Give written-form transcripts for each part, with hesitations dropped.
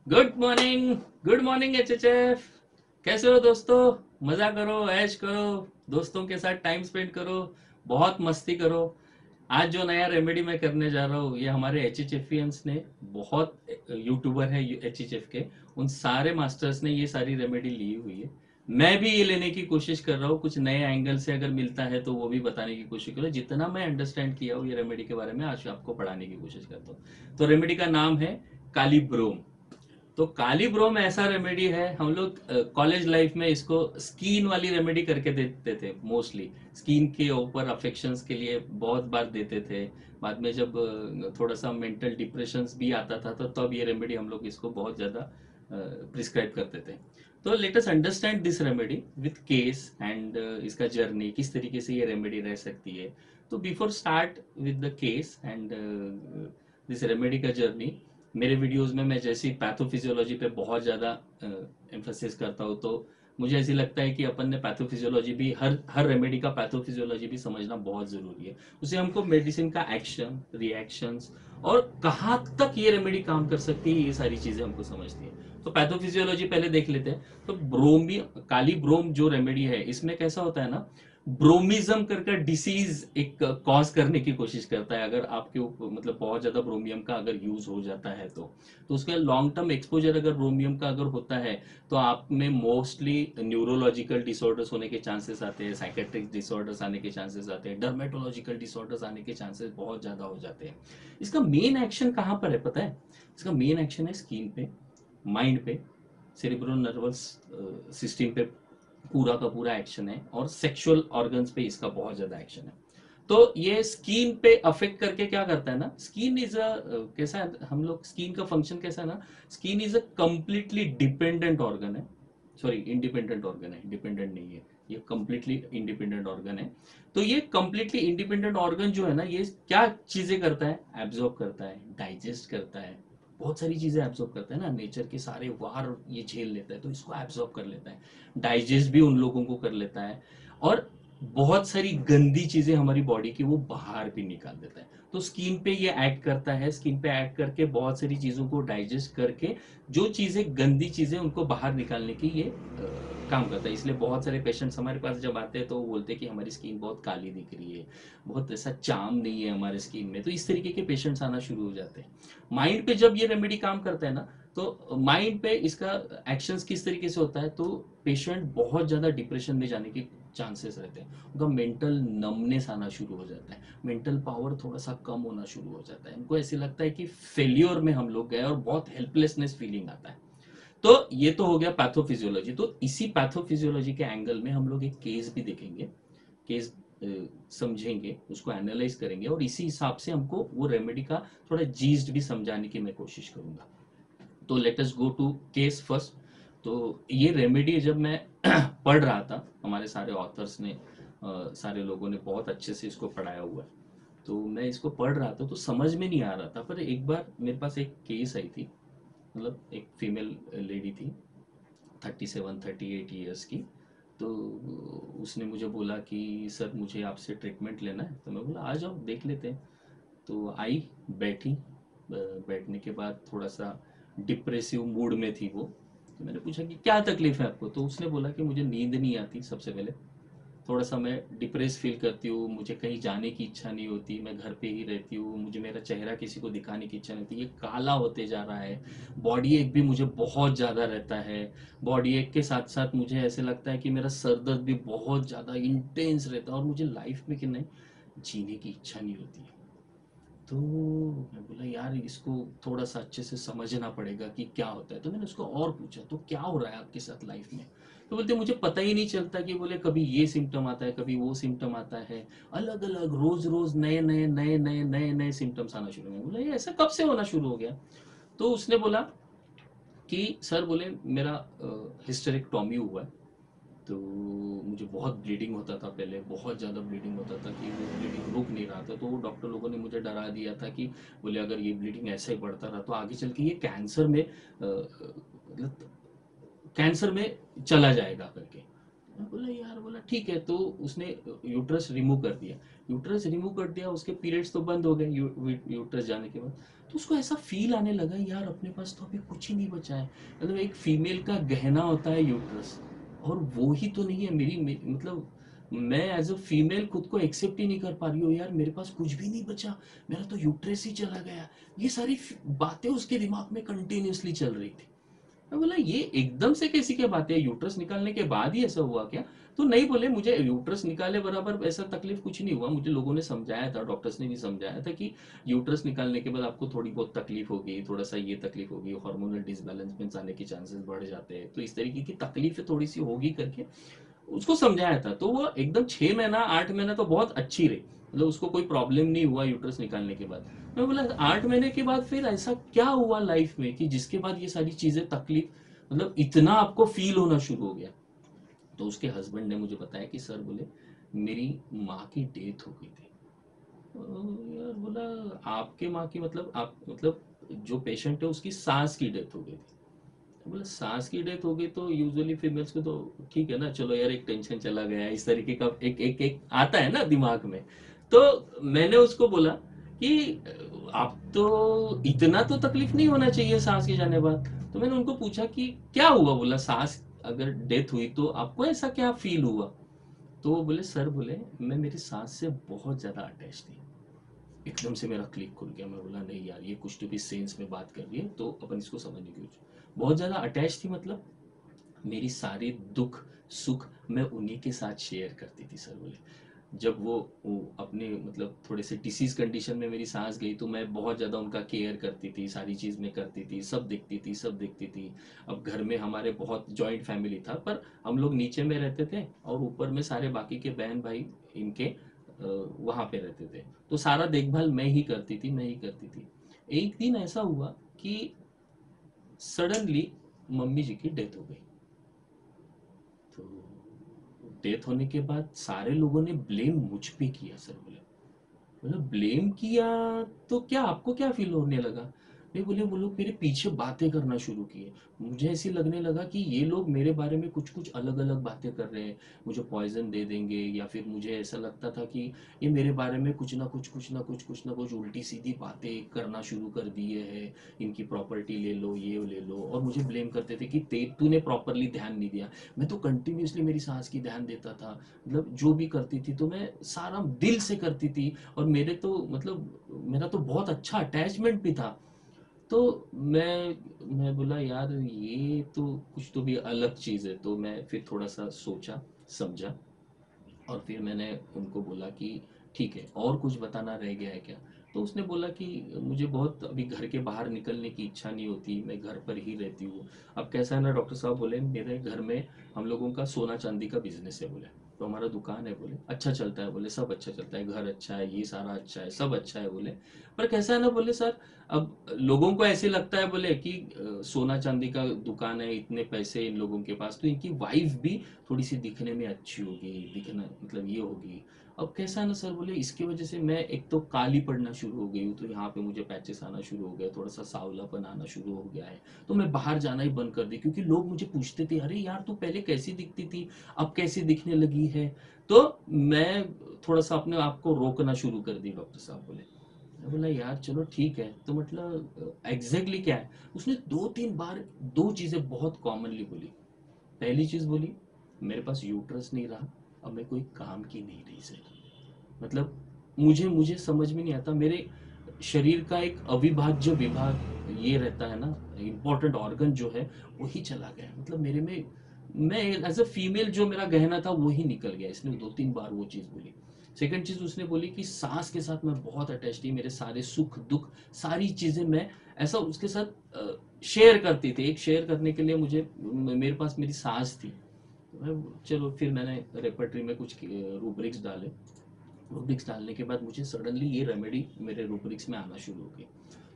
Good morning एचएचएफ। कैसे हो दोस्तों? मजा करो, ऐश करो, दोस्तों के साथ टाइम स्पेंड करो, बहुत मस्ती करो। आज जो नया रेमेडी मैं करने जा रहा हूँ, ये हमारे एचएचएफियंस ने, बहुत यूट्यूबर है एचएचएफ के, उन सारे मास्टर्स ने ये सारी रेमेडी ली हुई है। मैं भी ये लेने की कोशिश कर रहा हूँ, कुछ नए एंगल से अगर मिलता है तो वो भी बताने की कोशिश करो। जितना मैं अंडरस्टैंड किया हूँ ये रेमेडी के बारे में, आज आपको पढ़ाने की कोशिश करता हूँ। तो रेमेडी का नाम है कालीब्रोम। तो काली ब्रोम ऐसा रेमेडी है, हम लोग कॉलेज लाइफ में इसको स्किन वाली रेमेडी करके देते थे। मोस्टली स्किन के ऊपर अफेक्शंस के लिए बहुत बार देते थे। बाद में जब थोड़ा सा मेंटल डिप्रेशन भी आता था तो तब ये रेमेडी हम लोग इसको बहुत ज़्यादा प्रिस्क्राइब करते थे। तो let us understand this remedy with case and इसका जर्नी, किस तरीके से ये रेमेडी रह सकती है। तो before start with the case and this remedy का जर्नी, मेरे वीडियोस में मैं जैसी पैथोफिजियोलॉजी पे बहुत ज़्यादा एम्फोसिस करता हूँ, तो मुझे ऐसी लगता है कि अपन ने पैथोफिजियोलॉजी भी, हर रेमेडी का पैथोफिजियोलॉजी भी समझना बहुत ज़रूरी है। उसे हमको मेडिसिन का एक्शन, रिएक्शंस और कहाँ तक ये रेमेडी काम कर सकती है, ये सारी चीज़ें हमको समझती है। तो पैथोफिजियोलॉजी पहले देख लेते हैं। तो ब्रोमी, काली ब्रोम जो रेमेडी है, इसमें कैसा होता है ना, ब्रोमिज्म करके डिसीज एक कॉज करने की कोशिश करता है। अगर आपके ऊपर मतलब बहुत ज्यादा ब्रोमियम का अगर यूज हो जाता है तो उसका लॉन्ग टर्म एक्सपोजर अगर ब्रोमियम का अगर होता है तो आप में मोस्टली न्यूरोलॉजिकल डिसऑर्डर्स होने के चांसेस आते हैं, साइकेट्रिक डिसऑर्डर्स आने के चांसेस आते हैं, डर्मेटोलॉजिकल डिसऑर्डर्स आने के चांसेस बहुत ज्यादा हो जाते हैं। इसका मेन एक्शन कहाँ पर है पता है? इसका मेन एक्शन है स्किन पे, माइंड पे, सेरिब्रो नर्वस सिस्टम पे पूरा का पूरा एक्शन है, और सेक्सुअल ऑर्गन्स पे इसका बहुत ज्यादा एक्शन है। तो ये स्किन पे अफेक्ट करके क्या करता है ना, स्किन इज अ, कैसा है, हम लोग स्किन का फंक्शन कैसा है ना, skin is a completely dependent organ है। सॉरी, इंडिपेंडेंट ऑर्गन है, डिपेंडेंट नहीं है। ये कंप्लीटली इंडिपेंडेंट ऑर्गन है। तो ये कंप्लीटली इंडिपेंडेंट ऑर्गन जो है ना, ये क्या चीजें करता है, एब्जॉर्ब करता है, डाइजेस्ट करता है, बहुत सारी चीजें एब्जॉर्ब करता है ना, नेचर के सारे वार ये झेल लेता है तो इसको एब्जॉर्ब कर लेता है, डाइजेस्ट भी उन लोगों को कर लेता है, और बहुत सारी गंदी चीजें हमारी बॉडी की वो बाहर भी निकाल देता है। तो स्किन पे ये एक्ट करता है, स्किन पे एक्ट करके बहुत सारी चीजों को डाइजेस्ट करके, जो चीजें गंदी चीजें उनको बाहर निकालने की ये काम करता है। इसलिए बहुत सारे पेशेंट्स हमारे पास जब आते हैं तो वो बोलते हैं कि हमारी स्किन बहुत काली दिख रही है, बहुत ऐसा चाम नहीं है हमारे स्किन में। तो इस तरीके के पेशेंट्स आना शुरू हो जाते हैं। माइंड पे जब ये रेमेडी काम करता है ना, तो माइंड पे इसका एक्शंस किस तरीके से होता है, तो पेशेंट बहुत ज़्यादा डिप्रेशन में जाने के चांसेस रहते हैं। उनका मेंटल नमनेस आना शुरू हो जाता है, मेंटल पावर थोड़ा सा कम होना शुरू हो जाता है, उनको ऐसे लगता है कि फेल्योर में हम लोग गए, और बहुत हेल्पलेसनेस फीलिंग आता है। तो ये तो हो गया पैथोफिजियोलॉजी। तो इसी पैथोफिजियोलॉजी के एंगल में हम लोग एक केस भी देखेंगे, केस समझेंगे, उसको एनालाइज करेंगे, और इसी हिसाब से हमको वो रेमेडी का थोड़ा जीस्ट भी समझाने की मैं कोशिश करूंगा। तो let us go to case first. तो ये रेमेडी जब मैं पढ़ रहा था, हमारे सारे ऑथर्स ने, सारे लोगों ने बहुत अच्छे से इसको पढ़ाया हुआ है, तो मैं इसको पढ़ रहा था तो समझ में नहीं आ रहा था। पर एक बार मेरे पास एक केस आई थी, मतलब एक फीमेल लेडी थी, 37-38 ईयर्स की। तो उसने मुझे बोला कि सर मुझे आपसे ट्रीटमेंट लेना है। तो मैं बोला आ जाओ देख लेते हैं। तो आई, बैठी, बैठने के बाद थोड़ा सा डिप्रेसिव मूड में थी वो। तो मैंने पूछा कि क्या तकलीफ है आपको? तो उसने बोला कि मुझे नींद नहीं आती, सबसे पहले थोड़ा सा मैं डिप्रेस फील करती हूँ, मुझे कहीं जाने की इच्छा नहीं होती, मैं घर पे ही रहती हूँ, मुझे मेरा चेहरा किसी को दिखाने की इच्छा नहीं होती, ये काला होते जा रहा है, बॉडी एक भी मुझे बहुत ज़्यादा रहता है, बॉडी एक के साथ साथ मुझे ऐसे लगता है कि मेरा सर दर्द भी बहुत ज़्यादा इंटेंस रहता है, और मुझे लाइफ में कि नहीं जीने की इच्छा नहीं होती है। तो मैं बोला यार इसको थोड़ा सा अच्छे से समझना पड़ेगा कि क्या होता है। तो मैंने उसको और पूछा तो क्या हो रहा है आपके साथ लाइफ में? तो बोलते मुझे पता ही नहीं चलता, कि बोले कभी ये सिम्टम आता है, कभी वो सिम्टम आता है, अलग अलग रोज रोज नए नए नए नए नए नए सिम्टम्स आना शुरू हुए। बोला ये ऐसा कब से होना शुरू हो गया? तो उसने बोला कि सर, बोले मेरा हिस्टेरेक्टोमी हुआ है, तो मुझे बहुत ब्लीडिंग होता था पहले, बहुत ज़्यादा ब्लीडिंग होता था कि वो ब्लीडिंग रुक नहीं रहा था। तो वो डॉक्टर लोगों ने मुझे डरा दिया था कि बोले अगर ये ब्लीडिंग ऐसा ही बढ़ता रहा तो आगे चल के ये कैंसर में मतलब कैंसर में चला जाएगा करके। मैं बोला यार, बोला ठीक है। तो उसने यूट्रस रिमूव कर दिया। यूट्रस रिमूव कर दिया, उसके पीरियड्स तो बंद हो गए यूट्रस जाने के बाद। तो उसको ऐसा फील आने लगा, यार अपने पास तो अभी कुछ ही नहीं बचा है। मतलब एक फीमेल का गहना होता है यूट्रस, और वो ही तो नहीं है मतलब मैं एज अ फीमेल खुद को एक्सेप्ट ही नहीं कर पा रही हूँ, यार मेरे पास कुछ भी नहीं बचा, मेरा तो यूट्रस ही चला गया। ये सारी बातें उसके दिमाग में कंटिन्यूसली चल रही थी। मैं बोला ये एकदम से कैसी क्या बात है, यूट्रस निकालने के बाद ही ऐसा हुआ क्या? तो नहीं, बोले मुझे यूट्रस निकाले बराबर ऐसा तकलीफ कुछ नहीं हुआ, मुझे लोगों ने समझाया था, डॉक्टर्स ने भी समझाया था कि यूट्रस निकालने के बाद आपको थोड़ी बहुत तकलीफ होगी, थोड़ा सा ये तकलीफ होगी, हार्मोनल डिसबैलेंसमेंट आने के चांसेस बढ़ जाते हैं, तो इस तरीके की तकलीफें थोड़ी सी होगी करके उसको समझाया था। तो वो एकदम 6 महीना 8 महीना तो बहुत अच्छी रही, मतलब उसको कोई प्रॉब्लम नहीं हुआ यूट्रस निकालने के बाद। मैं बोला 8 महीने के बाद फिर ऐसा क्या हुआ लाइफ में कि जिसके बाद ये सारी चीजें तकलीफ, मतलब इतना आपको फील होना शुरू हो गया? तो उसके हस्बैंड ने मुझे बताया कि सर, बोले मेरी माँ की डेथ हो गई थी। यार बोला आपके माँ की मतलब आप मतलब जो पेशेंट है उसकी सास की डेथ हो गई थी। बोला सास की डेथ हो गई तो यूजुअली फीमेल्स को तो ठीक है ना, चलो यार एक टेंशन चला गया, इस तरीके का एक एक एक आता है ना दिमाग में। तो मैंने उसको बोला कि आप तो इतना तो तकलीफ नहीं होना चाहिए सास के जाने बाद। तो मैंने उनको पूछा कि क्या हुआ, बोला सास अगर डेथ हुई तो आपको ऐसा क्या फील हुआ? तो वो बोले सर, बोले मैं मेरी सास से बहुत ज़्यादा अटैच थी। एकदम से मेरा क्लिक खुल गया। मैं बोला नहीं यार, ये कुछ तो भी सेंस में बात कर रही है, तो अपन इसको समझने की कोशिश। बहुत ज़्यादा अटैच थी मतलब मेरी सारी दुख सुख मैं उन्हीं के साथ शेयर करती थी सर, बोले। जब वो अपने मतलब थोड़े से डिसीज कंडीशन में मेरी सांस गई तो मैं बहुत ज़्यादा उनका केयर करती थी, सारी चीज़ में करती थी, सब देखती थी सब देखती थी। अब घर में हमारे बहुत जॉइंट फैमिली था, पर हम लोग नीचे में रहते थे और ऊपर में सारे बाकी के बहन भाई इनके वहाँ पे रहते थे। तो सारा देखभाल मैं ही करती थी, मैं ही करती थी। एक दिन ऐसा हुआ कि सडनली मम्मी जी की डेथ हो गई। तो डेथ होने के बाद सारे लोगों ने ब्लेम मुझ पे किया सर, बोले। मतलब ब्लेम किया तो क्या आपको क्या फील होने लगा? नहीं, बोले वो लोग मेरे पीछे बातें करना शुरू किए। मुझे ऐसी लगने लगा कि ये लोग मेरे बारे में कुछ कुछ अलग अलग बातें कर रहे हैं, मुझे पॉइजन दे देंगे, या फिर मुझे ऐसा लगता था कि ये मेरे बारे में कुछ ना कुछ उल्टी सीधी बातें करना शुरू कर दिए हैं। इनकी प्रॉपर्टी ले लो, ये ले लो, और मुझे ब्लेम करते थे कि ते तूने प्रॉपरली ध्यान नहीं दिया। मैं तो कंटिन्यूसली मेरी सांस की ध्यान देता था, मतलब जो भी करती थी तो मैं सारा दिल से करती थी। और मेरे तो मतलब मेरा तो बहुत अच्छा अटैचमेंट भी था। तो मैं बोला यार ये तो कुछ तो भी अलग चीज़ है। तो मैं फिर थोड़ा सा सोचा समझा, और फिर मैंने उनको बोला कि ठीक है, और कुछ बताना रह गया है क्या? तो उसने बोला कि मुझे बहुत अभी घर के बाहर निकलने की इच्छा नहीं होती, मैं घर पर ही रहती हूँ। अब कैसा है ना डॉक्टर साहब, बोले मेरे घर में हम लोगों का सोना चांदी का बिजनेस है, बोले। तो हमारा दुकान है, बोले अच्छा चलता है, बोले सब अच्छा चलता है, घर अच्छा है, ये सारा अच्छा है, सब अच्छा है, बोले। पर कैसा है ना, बोले सर, अब लोगों को ऐसे लगता है, बोले कि सोना चांदी का दुकान है, इतने पैसे इन लोगों के पास, तो इनकी वाइफ भी थोड़ी सी दिखने में अच्छी होगी, दिखना मतलब ये होगी। अब कैसा है ना सर, बोले इसकी वजह से मैं एक तो काली पड़ना शुरू हो गई हूँ, तो यहाँ पे मुझे पैचेस आना शुरू हो गया, थोड़ा सा सांवलापन आना शुरू हो गया है। तो मैं बाहर जाना ही बंद कर दी, क्योंकि लोग मुझे पूछते थे अरे यार तू पहले कैसी दिखती थी, अब कैसी दिखने लगी है। तो मैं थोड़ा सा अपने आप को रोकना शुरू कर दी, डॉक्टर साहब, बोले। मैं बोला यार चलो ठीक है, तो मतलब एग्जैक्टली क्या है? उसने 2-3 बार 2 चीज़ें बहुत कॉमनली बोली। पहली चीज़ बोली, मेरे पास यूट्रस नहीं रहा, अब मैं कोई काम की नहीं रही सर। मतलब मुझे मुझे समझ में नहीं आता, मेरे शरीर का एक अविभाज्य विभाग ये रहता है ना, इम्पोर्टेंट ऑर्गन जो है वही चला गया, मतलब मेरे में मैं एज अ फीमेल जो मेरा गहना था वो ही निकल गया। इसने 2-3 बार वो चीज़ बोली। सेकंड चीज़ उसने बोली कि सांस के साथ मैं बहुत अटैच थी, मेरे सारे सुख दुख सारी चीज़ें मैं ऐसा उसके साथ शेयर करती थी। एक शेयर करने के लिए मुझे मेरे पास मेरी सांस थी। चलो फिर मैंने रेपर्टरी में कुछ रूब्रिक्स डाले। रूब्रिक्स डालने के बाद मुझे सडनली ये रेमेडी मेरे रूब्रिक्स में आना शुरू हो गई।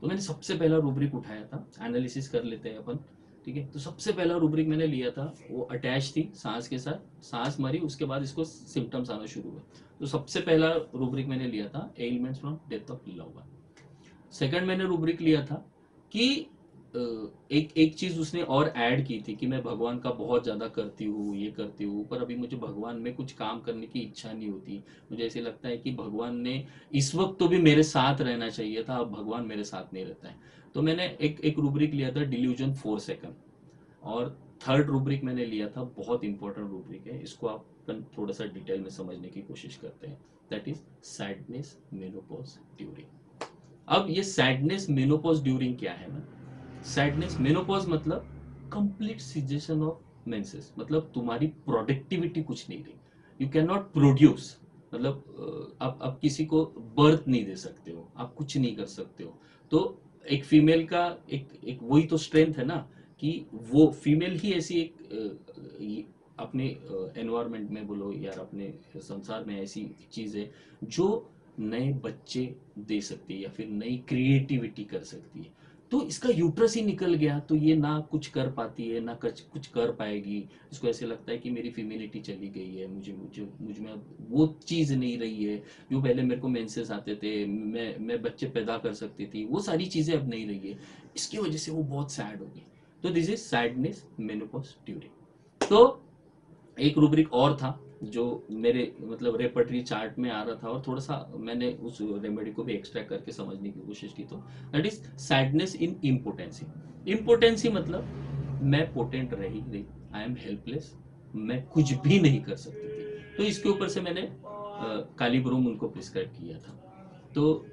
तो मैंने सबसे पहला रूब्रिक उठाया था, एनालिसिस कर लेते हैं अपन, ठीक है। तो सबसे पहला रूब्रिक मैंने लिया था, वो अटैच थी सांस के साथ, सांस मरी उसके बाद इसको सिम्टम्स आना शुरू हुए। तो सबसे पहला रूब्रिक मैंने लिया था elements from death of love one. Second मैंने रूब्रिक लिया था कि एक एक चीज उसने और ऐड की थी कि मैं भगवान का बहुत ज्यादा करती हूँ, ये करती हूँ, पर अभी मुझे भगवान में कुछ काम करने की इच्छा नहीं होती। मुझे ऐसे लगता है कि भगवान ने इस वक्त तो भी मेरे साथ रहना चाहिए था, अब भगवान मेरे साथ नहीं रहता है। तो मैंने एक एक रूब्रिक लिया था, डिल्यूजन 4 सेकंड। और थर्ड रूब्रिक मैंने लिया था, बहुत इंपॉर्टेंट रूब्रिक है, इसको आप थोड़ा सा डिटेल में समझने की कोशिश करते हैं। That is sadness menopause during. अब ये सैडनेस मेनोपॉज ड्यूरिंग क्या है ना, सैडनेस मेनोपॉज मतलब कंप्लीट सिजेशन ऑफ मेंसेस, मतलब तुम्हारी प्रोडक्टिविटी कुछ नहीं रही, यू कैन नॉट प्रोड्यूस, मतलब आप किसी को बर्थ नहीं दे सकते हो, आप कुछ नहीं कर सकते हो। तो एक फीमेल का एक एक वही तो स्ट्रेंथ है ना, कि वो फीमेल ही ऐसी एक अपने एनवायरनमेंट में बोलो यार, अपने संसार में ऐसी चीज है जो नए बच्चे दे सकती है या फिर नई क्रिएटिविटी कर सकती है। तो इसका यूट्रस ही निकल गया, तो ये ना कुछ कर पाती है ना कुछ कर पाएगी। इसको ऐसे लगता है कि मेरी फीमेलिटी चली गई है, मुझे मुझे मुझ में अब वो चीज़ नहीं रही है जो पहले मेरे को मेंसेस आते थे, मैं बच्चे पैदा कर सकती थी, वो सारी चीज़ें अब नहीं रही है। इसकी वजह से वो बहुत सैड हो गई। तो this is sadness menopause during. तो एक रूब्रिक और था जो मेरे मतलब रेपर्टरी चार्ट में आ रहा था, और थोड़ा सा मैंने उस रेमेडी को भी एक्सट्रैक्ट करके समझने की कोशिश की। तो that is sadness in impotency. Impotency मतलब मैं पोटेंट रह ही नहीं, आई एम हेल्पलेस, मैं कुछ भी नहीं कर सकती थी। तो इसके ऊपर से मैंने काली ब्रूम उनको प्रिस्क्राइब किया था। तो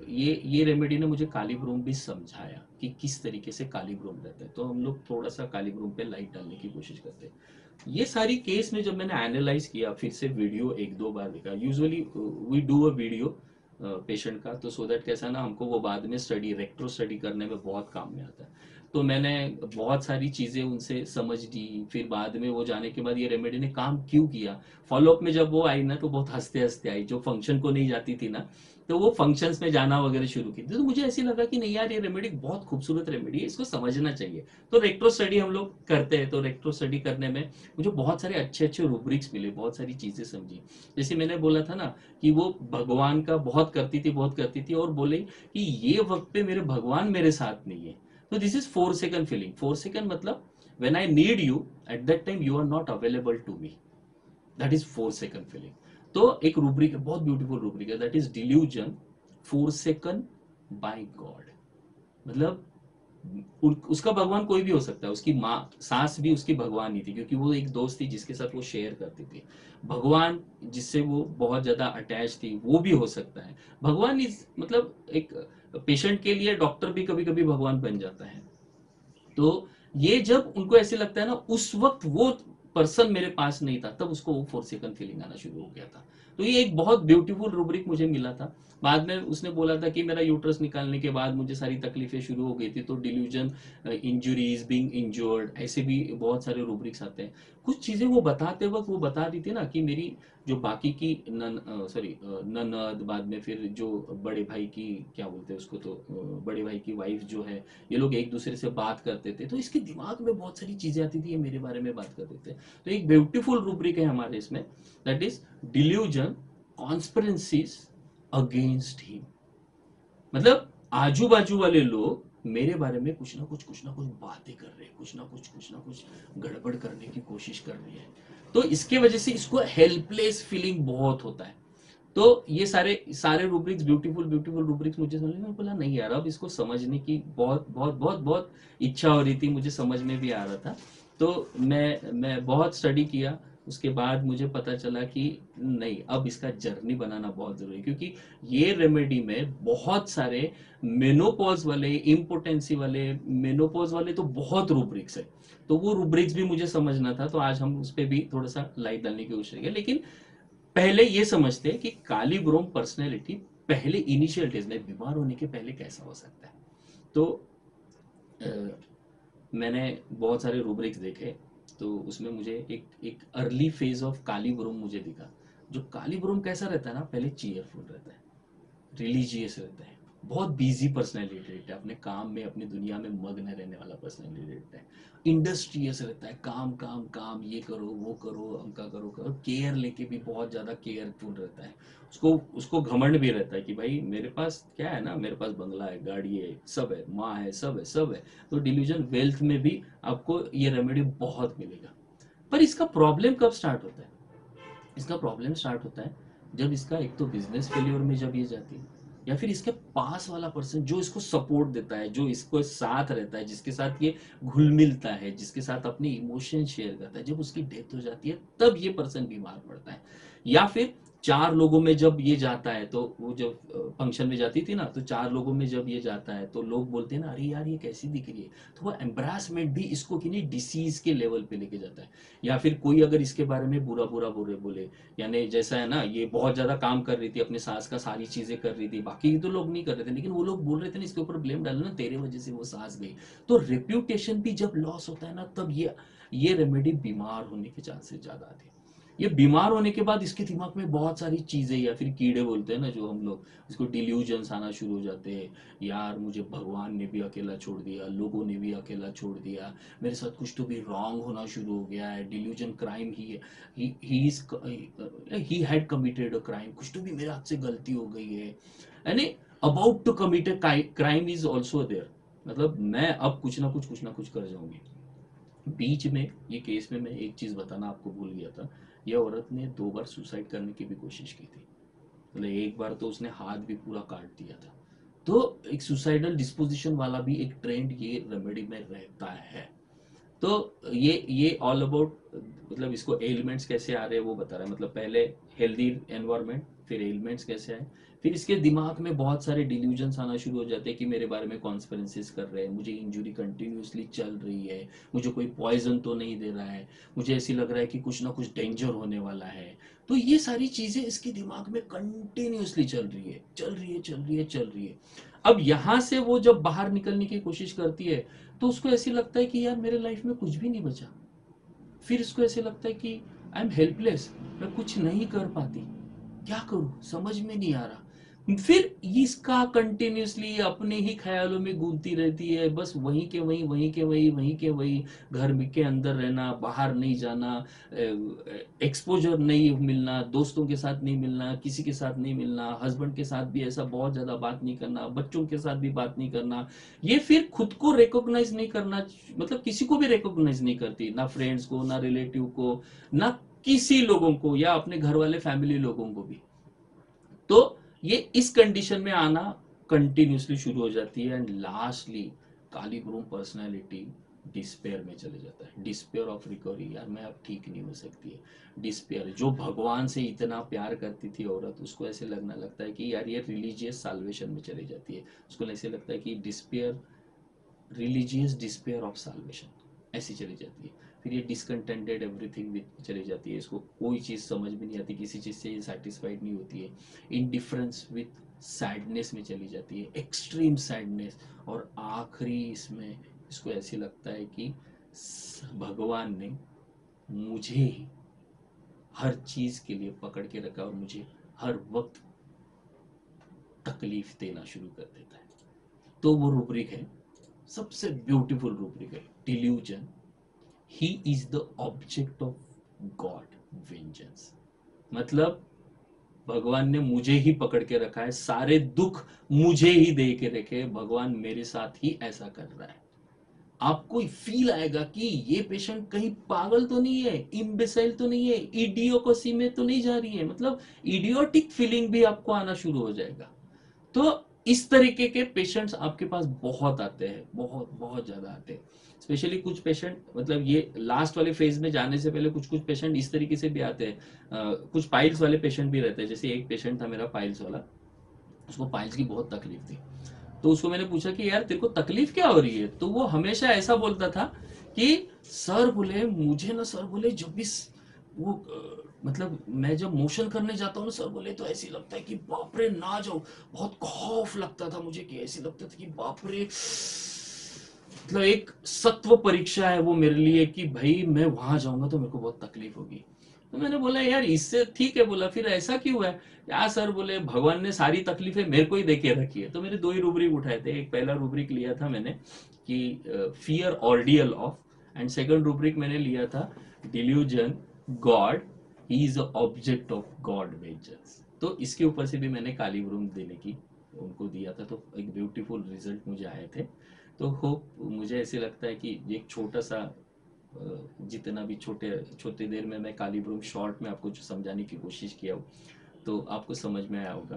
ये रेमेडी ने मुझे काली ब्रूम भी समझाया कि किस तरीके से काली ब्रूम रहता है। तो हम लोग थोड़ा सा काली ब्रूम पे लाइट डालने की कोशिश करते हैं। ये सारी केस में जब मैंने एनालाइज किया, फिर से वीडियो एक दो बार देखा, usually we do a video patient का, तो सो दैट कैसा ना हमको वो बाद में स्टडी रेक्ट्रो स्टडी करने में बहुत काम में आता है। तो मैंने बहुत सारी चीज़ें उनसे समझ ली, फिर बाद में वो जाने के बाद ये रेमेडी ने काम क्यों किया, फॉलोअप में जब वो आई ना तो बहुत हंसते हंसते आई, जो फंक्शन को नहीं जाती थी ना, तो वो फंक्शंस में जाना वगैरह शुरू की थी। तो मुझे ऐसे लगा कि नहीं यार, ये रेमेडी बहुत खूबसूरत रेमेडी है, इसको समझना चाहिए। तो रेक्ट्रो स्टडी हम लोग करते हैं, तो रेक्ट्रो स्टडी करने में मुझे बहुत सारे अच्छे अच्छे रूब्रिक्स मिले, बहुत सारी चीजें समझी। जैसे मैंने बोला था ना कि वो भगवान का बहुत करती थी और बोले कि ये वक्त पे मेरे भगवान मेरे साथ नहीं है। तो this is 4 second feeling. 4 second मतलब when I need you, at that time you are not available to me, that is 4 second feeling. तो एक रूब्रिक है, बहुत ब्यूटीफुल रूब्रिक है, that is delusion 4 second by God. मतलब उसका भगवान कोई भी हो सकता है, उसकी माँ सास भी उसकी भगवान ही थी, क्योंकि वो एक दोस्त थी जिसके साथ वो शेयर करती थी। भगवान जिससे वो बहुत ज्यादा अटैच थी वो भी हो सकता है। भगवान इज मतलब एक पेशेंट के लिए डॉक्टर भी कभी कभी भगवान बन जाता है। तो ये जब उनको ऐसे लगता है ना, उस वक्त वो पर्सन मेरे पास नहीं था, तब उसको वो 4 सेकंड फीलिंग आना शुरू हो गया था। तो ये एक बहुत ब्यूटीफुल रूब्रिक मुझे मिला था। बाद में उसने बोला था कि मेरा यूट्रस निकालने के बाद मुझे सारी तकलीफें शुरू हो गई थी, तो डिल्यूजन, इंजुरीज, बीइंग इंजर्ड, ऐसे भी बहुत सारे रूब्रिक्स आते हैं। कुछ चीजें वो बताते वक्त वो बता दी थी ना कि मेरी जो बाकी की ननद, बाद में फिर जो बड़े भाई की, क्या बोलते हैं उसको, तो बड़े भाई की वाइफ जो है, ये लोग एक दूसरे से बात करते थे, तो इसके दिमाग में बहुत सारी चीजें आती थी, ये मेरे बारे में बात करते थे। तो एक ब्यूटीफुल रूब्रिक है हमारे इसमें, that is delusion conspiracies against him. मतलब आजू बाजू वाले लोग मेरे बारे में कुछ ना कुछ बातें कर रहे हैं, कुछ ना कुछ गड़बड़ करने की कोशिश कर रही है। तो इसके वजह से इसको हेल्पलेस फीलिंग बहुत होता है। तो ये सारे सारे रूब्रिक्स, ब्यूटीफुल ब्यूटीफुल रूब्रिक्स मुझे समझ में, बोला नहीं यार, अब इसको समझने की बहुत बहुत बहुत बहुत इच्छा हो रही थी, मुझे समझ में भी आ रहा था। तो मैं बहुत स्टडी किया। उसके बाद मुझे पता चला कि नहीं, अब इसका जर्नी बनाना बहुत जरूरी है, क्योंकि ये रेमेडी में बहुत सारे मेनोपॉज वाले, इम्पोटेंसी वाले, मेनोपॉज वाले तो बहुत रूब्रिक्स है। तो वो रूब्रिक्स भी मुझे समझना था, तो आज हम उस पर भी थोड़ा सा लाइट डालने की कोशिश करेंगे। लेकिन पहले ये समझते हैं कि काली ब्रोम पर्सनैलिटी पहले इनिशियल डेज में, बीमार होने के पहले कैसा हो सकता है। तो अ, मैंने बहुत सारे रूब्रिक्स देखे, तो उसमें मुझे एक एक अर्ली फेज ऑफ काली ब्रोम मुझे दिखा। जो काली ब्रोम कैसा रहता है ना, पहले चीयरफुल रहता है, रिलीजियस रहता है, बहुत बिजी पर्सनैलिटी रहता है, अपने काम में अपनी दुनिया में मग्न रहने वाला पर्सनैलिटी रहता है। इंडस्ट्रियस रहता है, काम काम काम, ये करो वो करो अमका करो करो, केयर लेके भी बहुत ज़्यादा केयरफुल रहता है। उसको उसको घमंड भी रहता है कि भाई मेरे पास क्या है ना, मेरे पास बंगला है, गाड़ी है, सब है, माँ है, सब है, सब है। तो डिल्यूजन वेल्थ में भी आपको ये रेमेडी बहुत मिलेगा। पर इसका प्रॉब्लम कब स्टार्ट होता है? इसका प्रॉब्लम स्टार्ट होता है जब इसका एक तो बिजनेस फेल्योर में जब ये जाती है, या फिर इसके पास वाला पर्सन जो इसको सपोर्ट देता है, जो इसको साथ रहता है, जिसके साथ ये घुल मिलता है, जिसके साथ अपने इमोशन शेयर करता है, जब उसकी डेथ हो जाती है तब ये पर्सन बीमार पड़ता है। या फिर चार लोगों में जब ये जाता है, तो वो जब फंक्शन में जाती थी ना, तो चार लोगों में जब ये जाता है तो लोग बोलते हैं ना, अरे यार ये कैसी दिख रही है, तो वो एम्ब्रासमेंट भी इसको कि नहीं डिसीज के लेवल पे लेके जाता है। या फिर कोई अगर इसके बारे में बुरा बुरा बुरे बोले, यानी जैसा है ना, ये बहुत ज्यादा काम कर रही थी, अपने सास का सारी चीजें कर रही थी, बाकी तो लोग नहीं कर रहे थे, लेकिन वो लोग बोल रहे थे ना, इसके ऊपर ब्लेम डालना, तेरे वजह से वो सास गई। तो रेप्यूटेशन भी जब लॉस होता है ना, तब ये रेमेडी बीमार होने के चांसेस ज्यादा आते हैं। ये बीमार होने के बाद इसके दिमाग में बहुत सारी चीजें, या फिर कीड़े बोलते हैं ना जो हम लोग, इसको डिल्यूजन्स आना शुरू हो जाते हैं। यार मुझे भगवान ने भी अकेला छोड़ दिया, लोगों ने भी अकेला छोड़ दिया, मेरे साथ कुछ तो भी रॉन्ग होना शुरू हो गया है, delusion crime he had committed a crime, कुछ तो भी मेरे हाथ से गलती हो गई है, यानी about to commit a crime is also there, मतलब मैं अब कुछ ना कुछ कर जाऊंगी। बीच में ये केस में मैं एक चीज बताना आपको भूल गया था, यह औरत ने 2 बार सुसाइड करने की भी कोशिश की थी। मतलब एक बार तो उसने हाथ भी पूरा काट दिया था। तो एक सुसाइडल डिस्पोजिशन वाला भी एक ट्रेंड ये रेमेडी में रहता है। तो ये ऑल अबाउट, मतलब इसको एलिमेंट्स कैसे आ रहे हैं वो बता रहा है। मतलब पहले हेल्दी एनवायरनमेंट, फिर एलिमेंट्स कैसे आए, फिर इसके दिमाग में बहुत सारे डिल्यूजन्स आना शुरू हो जाते हैं कि मेरे बारे में कॉन्स्पिरेसीज कर रहे हैं, मुझे इंजुरी कंटिन्यूसली चल रही है, मुझे कोई पॉइजन तो नहीं दे रहा है, मुझे ऐसी लग रहा है कि कुछ ना कुछ डेंजर होने वाला है। तो ये सारी चीजें इसके दिमाग में कंटिन्यूसली चल रही है, चल रही है, चल रही है, चल रही है। अब यहां से वो जब बाहर निकलने की कोशिश करती है, तो उसको ऐसे लगता है कि यार मेरे लाइफ में कुछ भी नहीं बचा। फिर उसको ऐसे लगता है कि आई एम हेल्पलेस, मैं कुछ नहीं कर पाती, क्या करूं समझ में नहीं आ रहा। फिर इसका कंटिन्यूसली अपने ही ख्यालों में घूमती रहती है, बस वहीं के वहीं, वहीं के वहीं, वहीं के वहीं, घर के अंदर रहना, बाहर नहीं जाना, एक्सपोजर नहीं मिलना, दोस्तों के साथ नहीं मिलना, किसी के साथ नहीं मिलना, हस्बैंड के साथ भी ऐसा बहुत ज्यादा बात नहीं करना, बच्चों के साथ भी बात नहीं करना। ये फिर खुद को रिकॉग्नाइज नहीं करना, मतलब किसी को भी रिकॉग्नाइज नहीं करती, ना फ्रेंड्स को, ना रिलेटिव को, ना किसी लोगों को, या अपने घर वाले फैमिली लोगों को भी। तो ये इस कंडीशन में आना कंटिन्यूसली शुरू हो जाती है, and lastly kali brom personality despair में चले जाता है। डिस्पेयर ऑफ रिकवरी, यार मैं अब ठीक नहीं हो सकती है। डिस्पेयर, जो भगवान से इतना प्यार करती थी औरत, उसको ऐसे लगना लगता है कि यार ये रिलीजियस साल्वेशन में चली जाती है। उसको ऐसे लगता है कि despair, religious despair of solvation ऐसी चली जाती है। फिर ये डिसकंटेंटेड एवरीथिंग विथ चली जाती है, इसको कोई चीज़ समझ में नहीं आती, किसी चीज़ से ये सेटिस्फाइड नहीं होती है। इनडिफरेंस विथ सैडनेस में चली जाती है, एक्सट्रीम सैडनेस। और आखिरी इसमें इसको ऐसे लगता है कि भगवान ने मुझे ही हर चीज़ के लिए पकड़ के रखा और मुझे हर वक्त तकलीफ देना शुरू कर देता है। तो वो रूब्रिक है, सबसे ब्यूटीफुल रूब्रिक है, delusion he is the object of God vengeance. मतलब भगवान ने मुझे ही पकड़ के रखा है, सारे दुख मुझे ही दे के रखे, भगवान मेरे साथ ही ऐसा कर रहा है। आपको फील आएगा कि ये पेशेंट कहीं पागल तो नहीं है, इम्बेसाइल तो नहीं है, इडियोकोसी में तो नहीं जा रही है, मतलब इडियोटिक फीलिंग भी आपको आना शुरू हो जाएगा। तो इस तरीके के पेशेंट्स आपके पास बहुत आते हैं, बहुत बहुत ज्यादा आते हैं। स्पेशली कुछ पेशेंट, मतलब ये लास्ट वाले फेज में जाने से पहले कुछ कुछ पेशेंट इस तरीके से भी आते हैं। कुछ पाइल्स वाले पेशेंट भी रहते हैं। जैसे एक पेशेंट था मेरा पाइल्स वाला, उसको पाइल्स की बहुत तकलीफ थी। तो उसको मैंने पूछा कि यार तेरे को तकलीफ क्या हो रही है, तो वो हमेशा ऐसा बोलता था कि सर बोले मुझे ना, सर बोले जब भी वो मतलब मैं जब मोशन करने जाता हूँ ना सर बोले, तो ऐसे लगता है कि बाप रे ना जाओ, बहुत खौफ लगता था मुझे, कि ऐसे लगता था कि बाप रे, मतलब एक सत्व परीक्षा है वो मेरे लिए कि भाई मैं वहां जाऊंगा तो मेरे को बहुत तकलीफ होगी। तो मैंने बोला यार इससे ठीक है, बोला फिर ऐसा क्यों है? यार सर बोले भगवान ने सारी तकलीफें मेरे को ही देके रखी है। तो मेरे दो ही रूब्रिक उठाए थे, एक पहला रूब्रिक लिया था मैंने कि fear ordeal of, and second rubric मैंने लिया था delusion God he is object of God avengers. तो इसके ऊपर से भी मैंने काली ब्रूम देने की उनको दिया था, तो एक ब्यूटीफुल रिजल्ट मुझे आए थे। तो होप, मुझे ऐसे लगता है कि एक छोटा सा जितना भी छोटे छोटे देर में मैं काली ब्रूम शॉर्ट में आपको जो समझाने की कोशिश किया हो तो आपको समझ में आया होगा।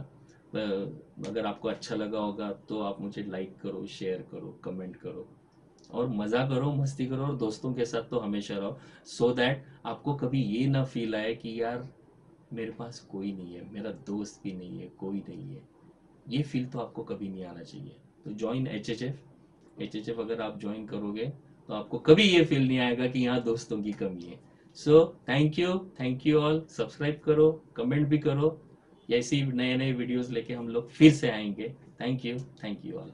अगर आपको अच्छा लगा होगा तो आप मुझे लाइक करो, शेयर करो, कमेंट करो, और मज़ा करो, मस्ती करो, और दोस्तों के साथ तो हमेशा रहो, सो दैट आपको कभी ये ना फील आए कि यार मेरे पास कोई नहीं है, मेरा दोस्त भी नहीं है, कोई नहीं है। ये फील तो आपको कभी नहीं आना चाहिए। तो ज्वाइन एच एच एफ अगर आप ज्वाइन करोगे तो आपको कभी ये फील नहीं आएगा कि यहाँ दोस्तों की कमी है। So thank you all, subscribe करो, कमेंट भी करो, ऐसी नए नए वीडियोस लेके हम लोग फिर से आएंगे। Thank you all.